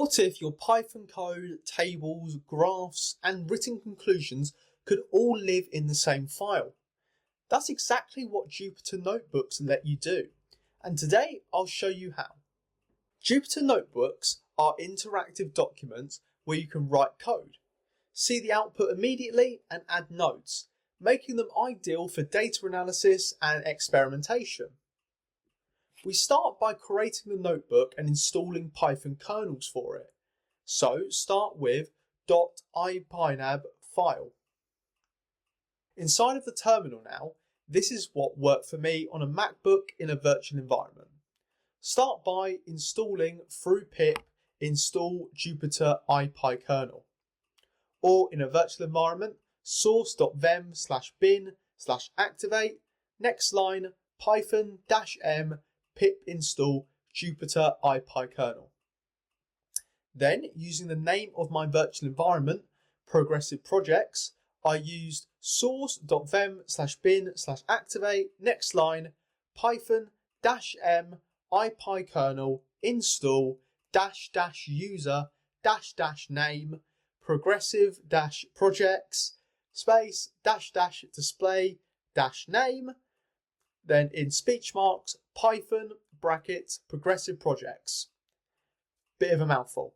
What if your Python code, tables, graphs, and written conclusions could all live in the same file? That's exactly what Jupyter Notebooks let you do, and today I'll show you how. Jupyter Notebooks are interactive documents where you can write code, see the output immediately, and add notes, making them ideal for data analysis and experimentation. We start by creating the notebook and installing Python kernels for it. So start with .ipynab file. Inside of the terminal now, this is what worked for me on a MacBook in a virtual environment. Start by installing through pip install Jupyter IPyKernel. Or in a virtual environment, source.them/bin/activate, next line python-m pip install Jupyter IPyKernel. Then, using the name of my virtual environment, Progressive Projects, I used source.them/bin/activate, next line python-m IPyKernel install --user--name progressive-projects space --display-name, then in speech marks Python brackets progressive projects. Bit of a mouthful.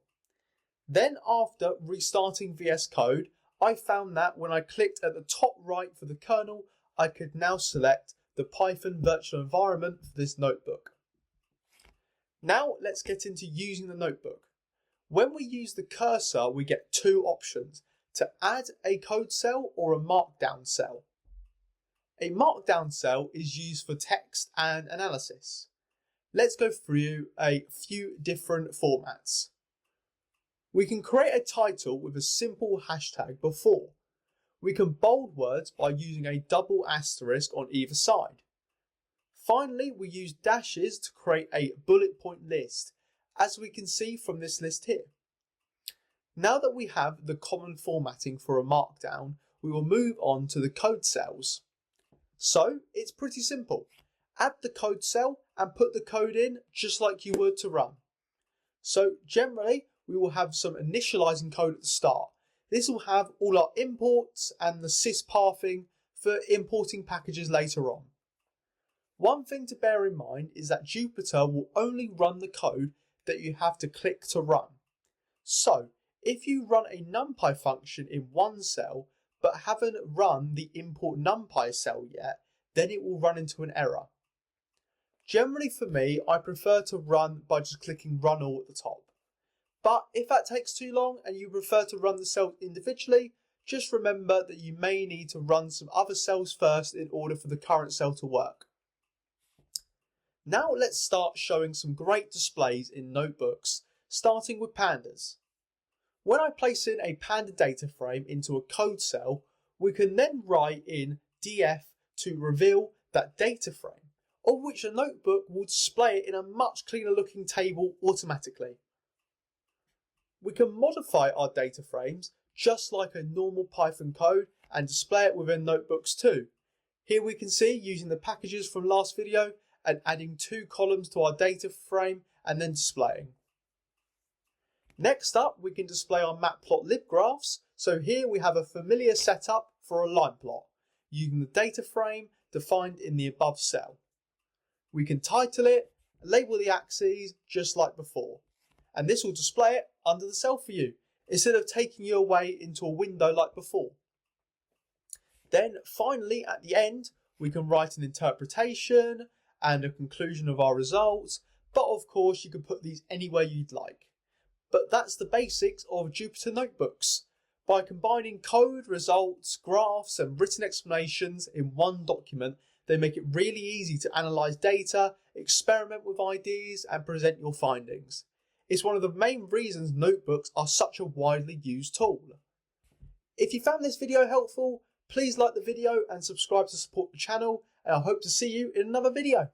Then after restarting vscode, I found that when I clicked at the top right for the kernel, I could now select the Python virtual environment for this notebook. Now let's get into using the notebook. When we use the cursor, we get two options: to add a code cell or a markdown cell. A markdown cell is used for text and analysis. Let's go through a few different formats. We can create a title with a simple hashtag before. We can bold words by using a double asterisk on either side. Finally, we use dashes to create a bullet point list, as we can see from this list here. Now that we have the common formatting for a markdown, we will move on to the code cells. So it's pretty simple. Add the code cell and put the code in just like you would to run. So generally, we will have some initializing code at the start. This will have all our imports and the syspathing for importing packages later on. One thing to bear in mind is that Jupyter will only run the code that you have to click to run. So if you run a NumPy function in one cell but haven't run the import NumPy cell yet, then it will run into an error. Generally for me, I prefer to run by just clicking run all at the top. But if that takes too long and you prefer to run the cells individually, just remember that you may need to run some other cells first in order for the current cell to work. Now let's start showing some great displays in notebooks, starting with pandas. When I place in a panda data frame into a code cell, we can then write in df to reveal that data frame, of which a notebook will display it in a much cleaner looking table automatically. We can modify our data frames just like a normal Python code and display it within notebooks too. Here we can see using the packages from last video and adding two columns to our data frame and then displaying. Next up, we can display our Matplotlib graphs. So here we have a familiar setup for a line plot using the data frame defined in the above cell. We can title it, label the axes just like before, and this will display it under the cell for you instead of taking you away into a window like before. Then finally at the end, we can write an interpretation and a conclusion of our results, but of course you can put these anywhere you'd like. But that's the basics of Jupyter Notebooks. By combining code, results, graphs and written explanations in one document, they make it really easy to analyse data, experiment with ideas and present your findings. It's one of the main reasons notebooks are such a widely used tool. If you found this video helpful, please like the video and subscribe to support the channel, and I hope to see you in another video.